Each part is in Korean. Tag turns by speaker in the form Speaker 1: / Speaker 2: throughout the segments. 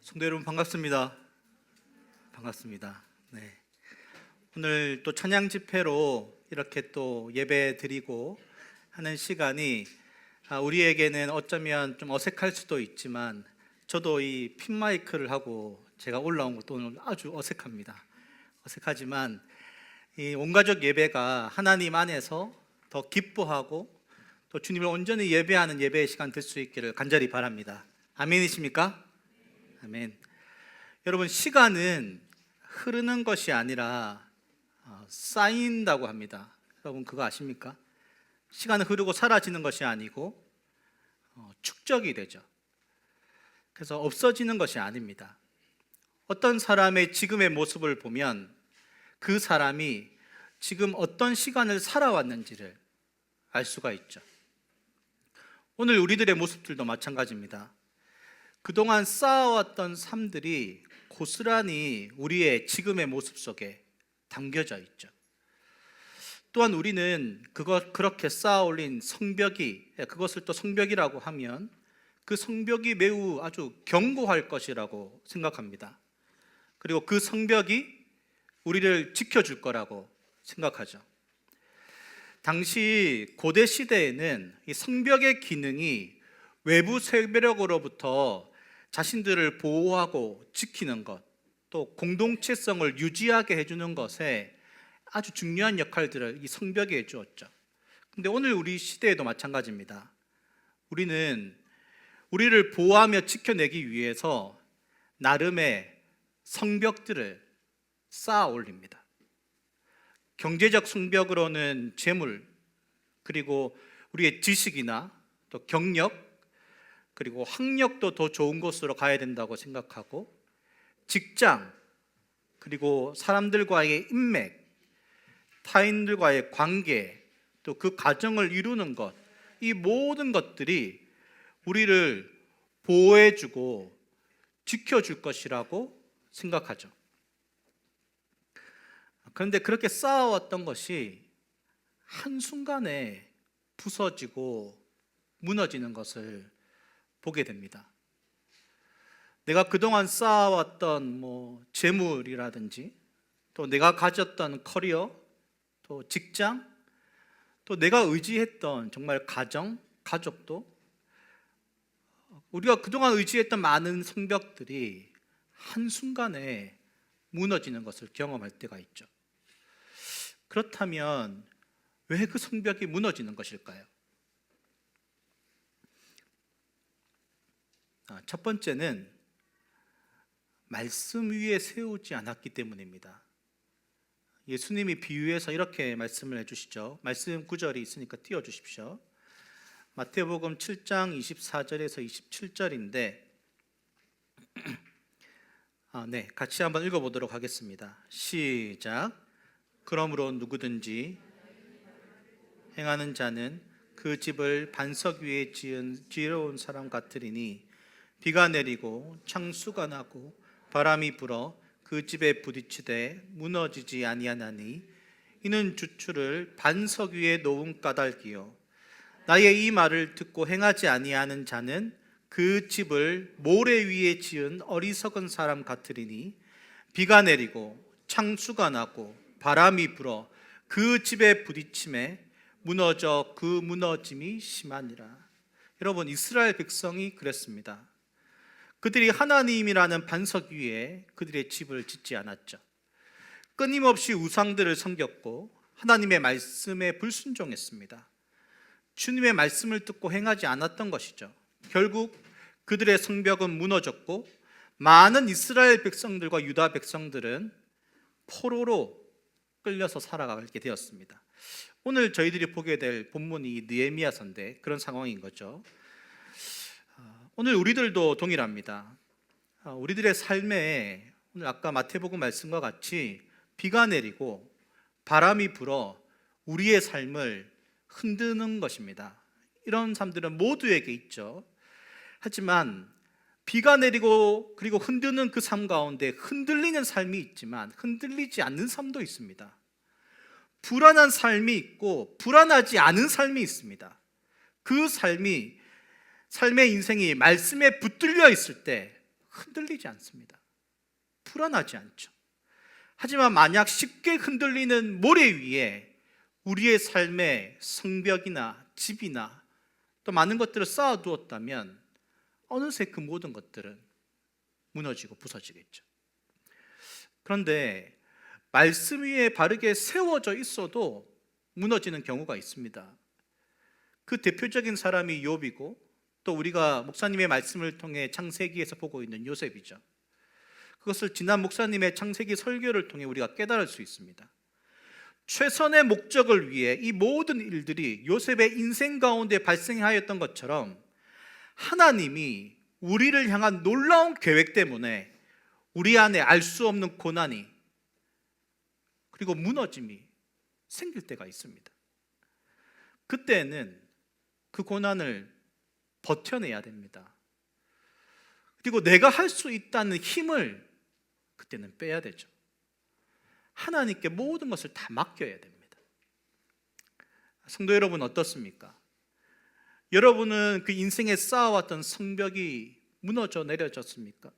Speaker 1: 성도 여러분 반갑습니다. 반갑습니다. 네. 오늘 또 찬양 집회로 이렇게 또 예배 드리고 하는 시간이 우리에게는 어쩌면 좀 어색할 수도 있지만 저도 이 핀마이크를 하고 제가 올라온 것도 오늘 아주 어색합니다. 어색하지만 이 온가족 예배가 하나님 안에서 더 기뻐하고 또 주님을 온전히 예배하는 예배의 시간 될 수 있기를 간절히 바랍니다. 아멘이십니까? 아멘. 여러분, 시간은 흐르는 것이 아니라 쌓인다고 합니다. 여러분 그거 아십니까? 시간은 흐르고 사라지는 것이 아니고 축적이 되죠. 그래서 없어지는 것이 아닙니다. 어떤 사람의 지금의 모습을 보면 그 사람이 지금 어떤 시간을 살아왔는지를 알 수가 있죠. 오늘 우리들의 모습들도 마찬가지입니다. 그동안 쌓아왔던 삶들이 고스란히 우리의 지금의 모습 속에 담겨져 있죠. 또한 우리는 그렇게 쌓아 올린 성벽이, 그것을 또 성벽이라고 하면 그 성벽이 매우 아주 견고할 것이라고 생각합니다. 그리고 그 성벽이 우리를 지켜줄 거라고 생각하죠. 당시 고대 시대에는 이 성벽의 기능이 외부 세력으로부터 자신들을 보호하고 지키는 것, 또 공동체성을 유지하게 해주는 것에 아주 중요한 역할들을 이 성벽이 해주었죠. 근데 오늘 우리 시대에도 마찬가지입니다. 우리는 우리를 보호하며 지켜내기 위해서 나름의 성벽들을 쌓아 올립니다. 경제적 성벽으로는 재물, 그리고 우리의 지식이나 또 경력, 그리고 학력도 더 좋은 곳으로 가야 된다고 생각하고, 직장, 그리고 사람들과의 인맥, 타인들과의 관계, 또 그 가정을 이루는 것, 이 모든 것들이 우리를 보호해주고 지켜줄 것이라고 생각하죠. 그런데 그렇게 쌓아왔던 것이 한순간에 부서지고 무너지는 것을 보게 됩니다. 내가 그동안 쌓아왔던 재물이라든지, 또 내가 가졌던 커리어, 또 직장, 또 내가 의지했던 정말 가정, 가족도, 우리가 그동안 의지했던 많은 성벽들이 한순간에 무너지는 것을 경험할 때가 있죠. 그렇다면 왜 그 성벽이 무너지는 것일까요? 첫 번째는 말씀 위에 세우지 않았기 때문입니다. 예수님이 비유해서 이렇게 말씀을 해주시죠. 말씀 구절이 있으니까 띄워주십시오. 마태복음 7장 24절에서 27절인데 네, 같이 한번 읽어보도록 하겠습니다. 시작. 그러므로 누구든지 행하는 자는 그 집을 반석 위에 지은 지혜로운 사람 같으리니 비가 내리고 창수가 나고 바람이 불어 그 집에 부딪히되 무너지지 아니하나니 이는 주추를 반석 위에 놓은 까닭이요 나의 이 말을 듣고 행하지 아니하는 자는 그 집을 모래 위에 지은 어리석은 사람 같으리니 비가 내리고 창수가 나고 바람이 불어 그 집에 부딪힘에 무너져 그 무너짐이 심하니라. 여러분, 이스라엘 백성이 그랬습니다. 그들이 하나님이라는 반석 위에 그들의 집을 짓지 않았죠. 끊임없이 우상들을 섬겼고 하나님의 말씀에 불순종했습니다. 주님의 말씀을 듣고 행하지 않았던 것이죠. 결국 그들의 성벽은 무너졌고 많은 이스라엘 백성들과 유다 백성들은 포로로 끌려서 살아가게 되었습니다. 오늘 저희들이 보게 될 본문이 느헤미야서인데 그런 상황인 거죠. 오늘 우리들도 동일합니다. 우리들의 삶에 오늘 아까 마태복음 말씀과 같이 비가 내리고 바람이 불어 우리의 삶을 흔드는 것입니다. 이런 삶들은 모두에게 있죠. 하지만 비가 내리고 그리고 흔드는 그 삶 가운데 흔들리는 삶이 있지만 흔들리지 않는 삶도 있습니다. 불안한 삶이 있고 불안하지 않은 삶이 있습니다. 그 삶의 인생이 말씀에 붙들려 있을 때 흔들리지 않습니다. 불안하지 않죠. 하지만 만약 쉽게 흔들리는 모래 위에 우리의 삶의 성벽이나 집이나 또 많은 것들을 쌓아두었다면 어느새 그 모든 것들은 무너지고 부서지겠죠. 그런데 말씀 위에 바르게 세워져 있어도 무너지는 경우가 있습니다. 그 대표적인 사람이 욥이고 또 우리가 목사님의 말씀을 통해 창세기에서 보고 있는 요셉이죠. 그것을 지난 목사님의 창세기 설교를 통해 우리가 깨달을 수 있습니다. 최선의 목적을 위해 이 모든 일들이 요셉의 인생 가운데 발생하였던 것처럼 하나님이 우리를 향한 놀라운 계획 때문에 우리 안에 알 수 없는 고난이 그리고 무너짐이 생길 때가 있습니다. 그때는 그 고난을 버텨내야 됩니다. 그리고 내가 할 수 있다는 힘을 그때는 빼야 되죠. 하나님께 모든 것을 다 맡겨야 됩니다. 성도 여러분 어떻습니까? 여러분은 그 인생에 쌓아왔던 성벽이 무너져 내려졌습니까?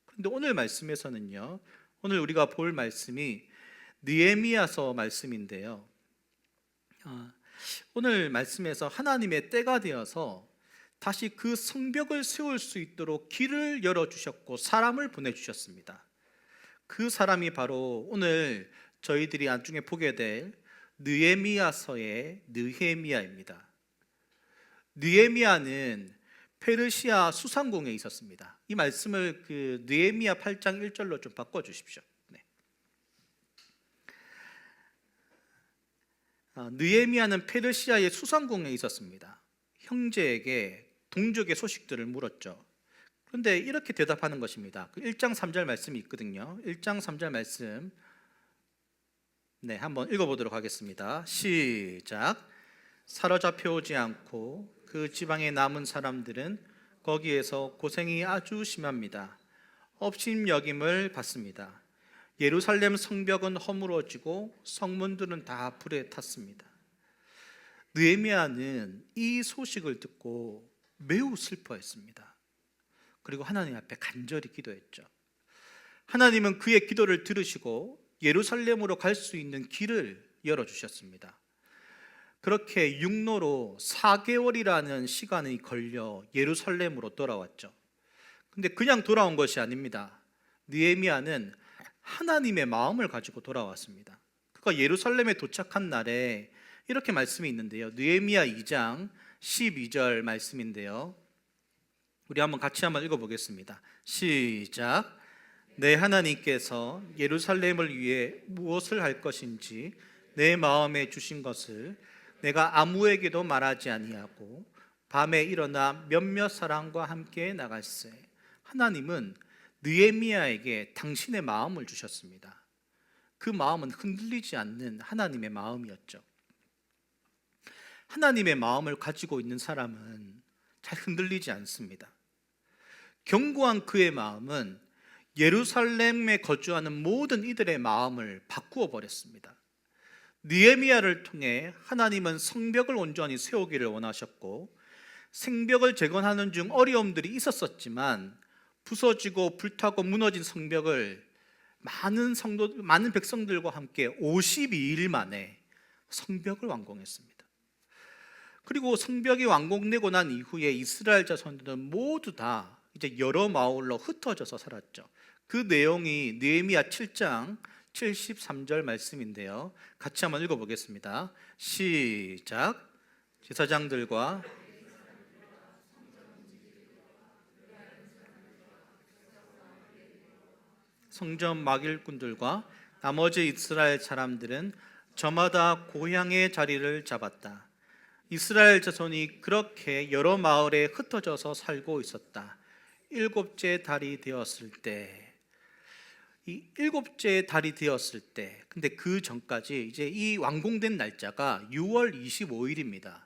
Speaker 1: 그런데 오늘 말씀에서는요, 오늘 우리가 볼 말씀이 느헤미야서 말씀인데요, 오늘 말씀에서 하나님의 때가 되어서 다시 그 성벽을 세울 수 있도록 길을 열어주셨고 사람을 보내주셨습니다. 그 사람이 바로 오늘 저희들이 나중에 보게 될 느헤미야서의 느헤미야입니다. 느헤미야는 페르시아 수상궁에 있었습니다. 이 말씀을 그 느헤미야 8장 1절로 좀 바꿔주십시오. 네. 느헤미야는 페르시아의 수상궁에 있었습니다. 형제에게 동족의 소식들을 물었죠. 그런데 이렇게 대답하는 것입니다. 1장 3절 말씀이 있거든요. 1장 3절 말씀 네, 한번 읽어보도록 하겠습니다. 시작. 사로잡혀 오지 않고 그 지방에 남은 사람들은 거기에서 고생이 아주 심합니다. 업신여김을 받습니다. 예루살렘 성벽은 허물어지고 성문들은 다 불에 탔습니다. 느헤미야는 이 소식을 듣고 매우 슬퍼했습니다. 그리고 하나님 앞에 간절히 기도했죠. 하나님은 그의 기도를 들으시고 예루살렘으로 갈 수 있는 길을 열어주셨습니다. 그렇게 육로로 4개월이라는 시간이 걸려 예루살렘으로 돌아왔죠. 근데 그냥 돌아온 것이 아닙니다. 느헤미야는 하나님의 마음을 가지고 돌아왔습니다. 그가 예루살렘에 도착한 날에 이렇게 말씀이 있는데요, 느헤미야 2장 12절 말씀인데요, 우리 같이 한번 읽어보겠습니다. 시작. 내 하나님께서 예루살렘을 위해 무엇을 할 것인지 내 마음에 주신 것을 내가 아무에게도 말하지 아니하고 밤에 일어나 몇몇 사람과 함께 나갈세. 하나님은 느헤미야에게 당신의 마음을 주셨습니다. 그 마음은 흔들리지 않는 하나님의 마음이었죠. 하나님의 마음을 가지고 있는 사람은 잘 흔들리지 않습니다. 견고한 그의 마음은 예루살렘에 거주하는 모든 이들의 마음을 바꾸어 버렸습니다. 느헤미야를 통해 하나님은 성벽을 온전히 세우기를 원하셨고 성벽을 재건하는 중 어려움들이 있었지만 부서지고 불타고 무너진 성벽을 많은 백성들과 함께 52일 만에 성벽을 완공했습니다. 그리고 성벽이 완공되고 난 이후에 이스라엘 자손들은 모두 다 이제 여러 마을로 흩어져서 살았죠. 그 내용이 느헤미야 7장 73절 말씀인데요, 같이 한번 읽어보겠습니다. 시작. 제사장들과 성전 막일꾼들과 나머지 이스라엘 사람들은 저마다 고향의 자리를 잡았다. 이스라엘 자손이 그렇게 여러 마을에 흩어져서 살고 있었다. 일곱째 달이 되었을 때, 이 일곱째 달이 되었을 때, 근데 그 전까지 이제 이 완공된 날짜가 6월 25일입니다.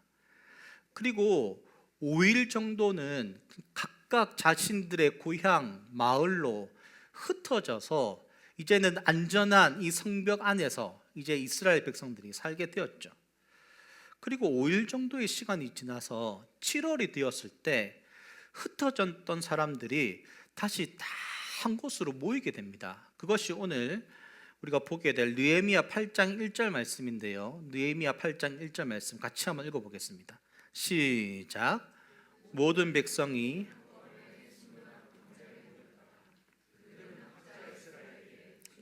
Speaker 1: 그리고 5일 정도는 각각 자신들의 고향 마을로 흩어져서 이제는 안전한 이 성벽 안에서 이제 이스라엘 백성들이 살게 되었죠. 그리고 5일 정도의 시간이 지나서 7월이 되었을 때 흩어졌던 사람들이 다시 다 한 곳으로 모이게 됩니다. 그것이 오늘 우리가 보게 될 느헤미야 8장 1절 말씀인데요. 느헤미야 8장 1절 말씀 같이 한번 읽어보겠습니다. 시작. 모든 백성이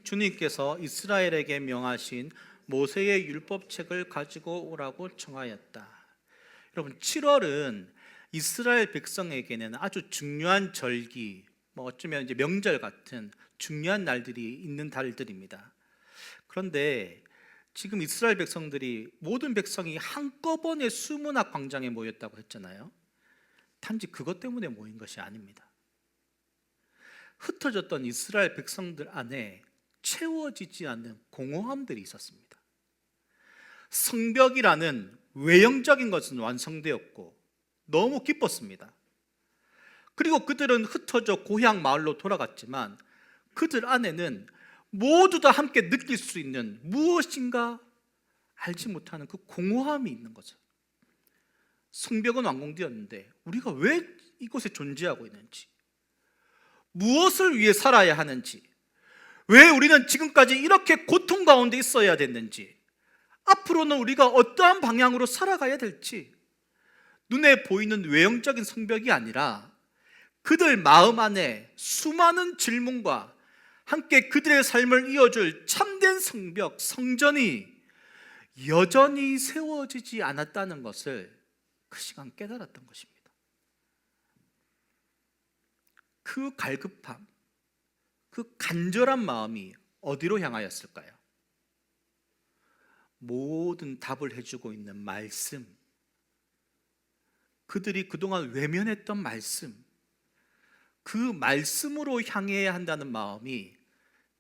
Speaker 1: 주님께서 이스라엘에게 명하신 모세의 율법책을 가지고 오라고 청하였다. 여러분, 7월은 이스라엘 백성에게는 아주 중요한 절기, 어쩌면 이제 명절 같은 중요한 날들이 있는 달들입니다. 그런데 지금 이스라엘 백성들이, 모든 백성이 한꺼번에 수문학 광장에 모였다고 했잖아요. 단지 그것 때문에 모인 것이 아닙니다. 흩어졌던 이스라엘 백성들 안에 채워지지 않는 공허함들이 있었습니다. 성벽이라는 외형적인 것은 완성되었고 너무 기뻤습니다. 그리고 그들은 흩어져 고향 마을로 돌아갔지만 그들 안에는 모두 다 함께 느낄 수 있는 무엇인가 알지 못하는 그 공허함이 있는 거죠. 성벽은 완공되었는데 우리가 왜 이곳에 존재하고 있는지, 무엇을 위해 살아야 하는지, 왜 우리는 지금까지 이렇게 고통 가운데 있어야 됐는지, 앞으로는 우리가 어떠한 방향으로 살아가야 될지, 눈에 보이는 외형적인 성벽이 아니라 그들 마음 안에 수많은 질문과 함께 그들의 삶을 이어줄 참된 성벽, 성전이 여전히 세워지지 않았다는 것을 그 시간 깨달았던 것입니다. 그 갈급함, 그 간절한 마음이 어디로 향하였을까요? 모든 답을 해주고 있는 말씀, 그들이 그동안 외면했던 말씀, 그 말씀으로 향해야 한다는 마음이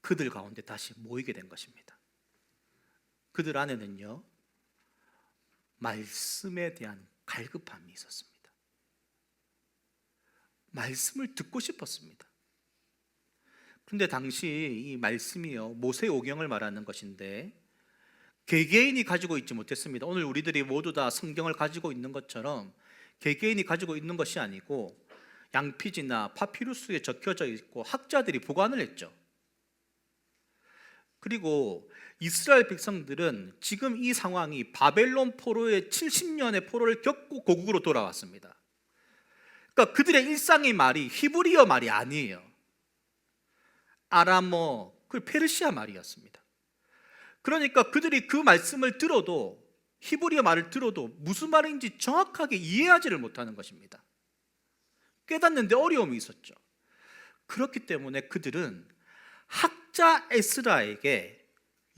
Speaker 1: 그들 가운데 다시 모이게 된 것입니다. 그들 안에는요, 말씀에 대한 갈급함이 있었습니다. 말씀을 듣고 싶었습니다. 그런데 당시 이 말씀이요, 모세오경을 말하는 것인데 개개인이 가지고 있지 못했습니다. 오늘 우리들이 모두 다 성경을 가지고 있는 것처럼 개개인이 가지고 있는 것이 아니고 양피지나 파피루스에 적혀져 있고 학자들이 보관을 했죠. 그리고 이스라엘 백성들은 지금 이 상황이 바벨론 포로의 70년의 포로를 겪고 고국으로 돌아왔습니다. 그러니까 그들의 일상의 말이 히브리어 말이 아니에요. 아람어, 그 페르시아 말이었습니다. 그러니까 그들이 그 말씀을 들어도, 히브리어 말을 들어도 무슨 말인지 정확하게 이해하지를 못하는 것입니다. 깨닫는데 어려움이 있었죠. 그렇기 때문에 그들은 학자 에스라에게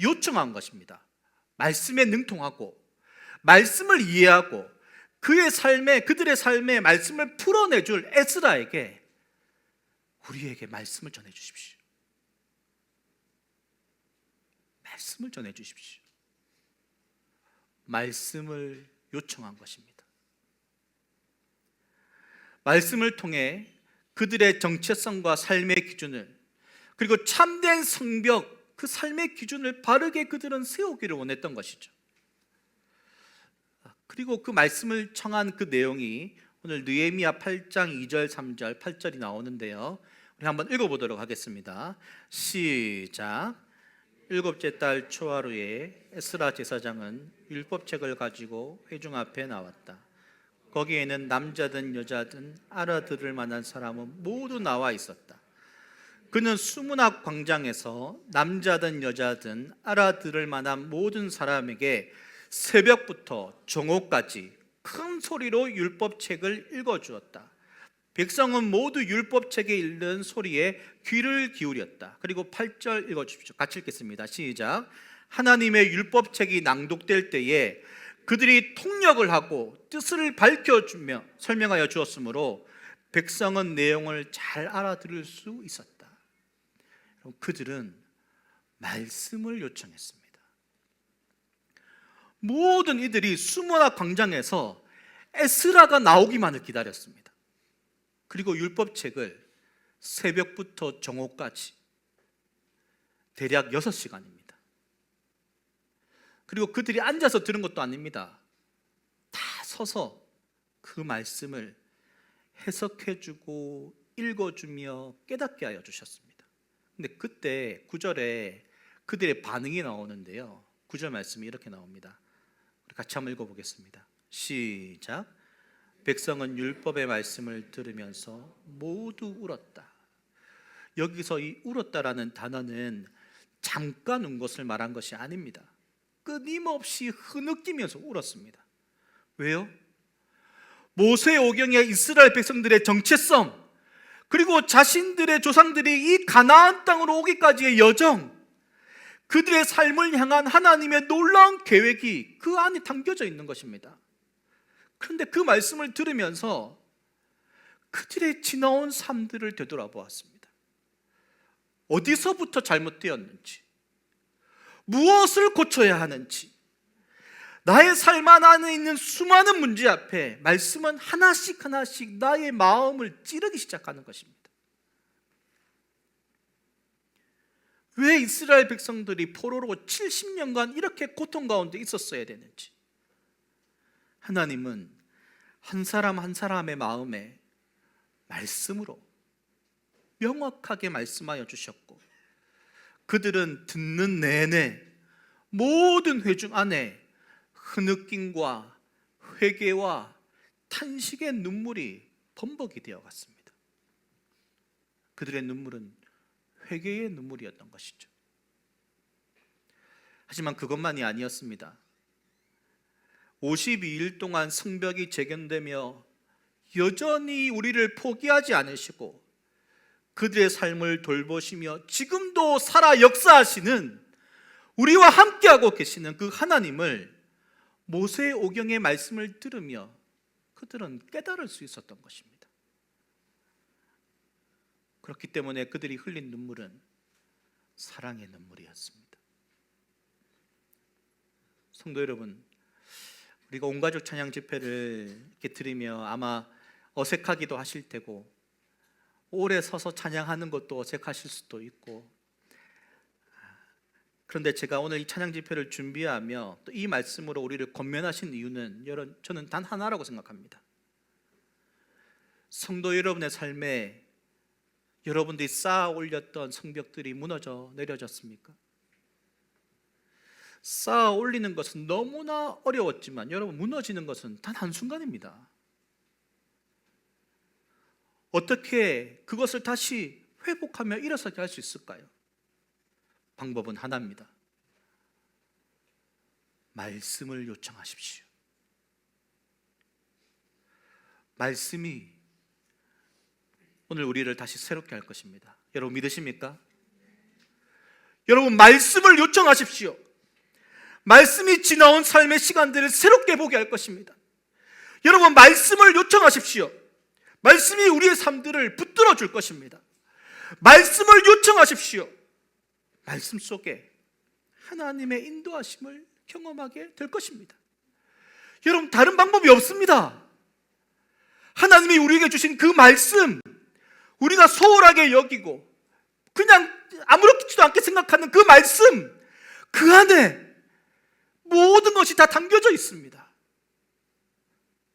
Speaker 1: 요청한 것입니다. 말씀에 능통하고 말씀을 이해하고 그들의 삶에 말씀을 풀어내줄 에스라에게 우리에게 말씀을 전해주십시오. 말씀을 전해주십시오. 말씀을 요청한 것입니다. 말씀을 통해 그들의 정체성과 삶의 기준을, 그리고 참된 성벽, 그 삶의 기준을 바르게 그들은 세우기를 원했던 것이죠. 그리고 그 말씀을 청한 그 내용이 오늘 느헤미야 8장 2절, 3절, 8절이 나오는데요. 우리 한번 읽어보도록 하겠습니다. 시작. 일곱째 달 초하루에 에스라 제사장은 율법책을 가지고 회중 앞에 나왔다. 거기에는 남자든 여자든 알아들을 만한 사람은 모두 나와 있었다. 그는 수문학 광장에서 남자든 여자든 알아들을 만한 모든 사람에게 새벽부터 정오까지 큰 소리로 율법책을 읽어주었다. 백성은 모두 율법책에 읽는 소리에 귀를 기울였다. 그리고 8절 읽어주십시오. 같이 읽겠습니다. 시작. 하나님의 율법책이 낭독될 때에 그들이 통역을 하고 뜻을 밝혀주며 설명하여 주었으므로 백성은 내용을 잘 알아들을 수 있었다. 그들은 말씀을 요청했습니다. 모든 이들이 수문학 광장에서 에스라가 나오기만을 기다렸습니다. 그리고 율법책을 새벽부터 정오까지 대략 6시간입니다. 그리고 그들이 앉아서 들은 것도 아닙니다. 다 서서 그 말씀을 해석해주고 읽어주며 깨닫게 하여 주셨습니다. 근데 그때 9절에 그들의 반응이 나오는데요, 9절 말씀이 이렇게 나옵니다. 우리 같이 한번 읽어보겠습니다. 시작. 백성은 율법의 말씀을 들으면서 모두 울었다. 여기서 이 울었다라는 단어는 잠깐 운 것을 말한 것이 아닙니다. 끊임없이 흐느끼면서 울었습니다. 왜요? 모세오경의 이스라엘 백성들의 정체성, 그리고 자신들의 조상들이 이 가나안 땅으로 오기까지의 여정, 그들의 삶을 향한 하나님의 놀라운 계획이 그 안에 담겨져 있는 것입니다. 그런데 그 말씀을 들으면서 그들의 지나온 삶들을 되돌아보았습니다. 어디서부터 잘못되었는지, 무엇을 고쳐야 하는지, 나의 삶 안에 있는 수많은 문제 앞에 말씀은 하나씩 하나씩 나의 마음을 찌르기 시작하는 것입니다. 왜 이스라엘 백성들이 포로로 70년간 이렇게 고통 가운데 있었어야 되는지, 하나님은 한 사람 한 사람의 마음에 말씀으로 명확하게 말씀하여 주셨고, 그들은 듣는 내내 모든 회중 안에 흐느낌과 회개와 탄식의 눈물이 범벅이 되어 갔습니다. 그들의 눈물은 회개의 눈물이었던 것이죠. 하지만 그것만이 아니었습니다. 52일 동안 성벽이 재건되며 여전히 우리를 포기하지 않으시고 그들의 삶을 돌보시며 지금도 살아 역사하시는, 우리와 함께하고 계시는 그 하나님을 모세오경의 말씀을 들으며 그들은 깨달을 수 있었던 것입니다. 그렇기 때문에 그들이 흘린 눈물은 사랑의 눈물이었습니다. 성도 여러분, 우리가 온가족 찬양 집회를 이렇게 드리며 아마 어색하기도 하실 테고, 오래 서서 찬양하는 것도 어색하실 수도 있고, 그런데 제가 오늘 이 찬양 집회를 준비하며 또 이 말씀으로 우리를 권면하신 이유는 저는 단 하나라고 생각합니다. 성도 여러분의 삶에 여러분들이 쌓아 올렸던 성벽들이 무너져 내려졌습니까? 쌓아 올리는 것은 너무나 어려웠지만 여러분, 무너지는 것은 단 한순간입니다. 어떻게 그것을 다시 회복하며 일어서게 할 수 있을까요? 방법은 하나입니다. 말씀을 요청하십시오. 말씀이 오늘 우리를 다시 새롭게 할 것입니다. 여러분 믿으십니까? 여러분, 말씀을 요청하십시오. 말씀이 지나온 삶의 시간들을 새롭게 보게 할 것입니다. 여러분, 말씀을 요청하십시오. 말씀이 우리의 삶들을 붙들어 줄 것입니다. 말씀을 요청하십시오. 말씀 속에 하나님의 인도하심을 경험하게 될 것입니다. 여러분, 다른 방법이 없습니다. 하나님이 우리에게 주신 그 말씀, 우리가 소홀하게 여기고 그냥 아무렇지도 않게 생각하는 그 말씀, 그 안에 모든 것이 다 담겨져 있습니다.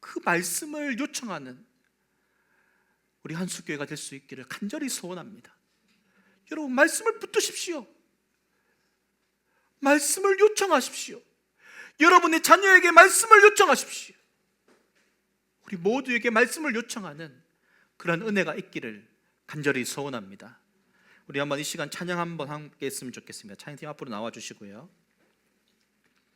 Speaker 1: 그 말씀을 요청하는 우리 한수교회가 될 수 있기를 간절히 소원합니다. 여러분, 말씀을 붙드십시오. 말씀을 요청하십시오. 여러분의 자녀에게 말씀을 요청하십시오. 우리 모두에게 말씀을 요청하는 그런 은혜가 있기를 간절히 소원합니다. 우리 한번 이 시간 찬양 한번 함께 했으면 좋겠습니다. 찬양팀 앞으로 나와 주시고요.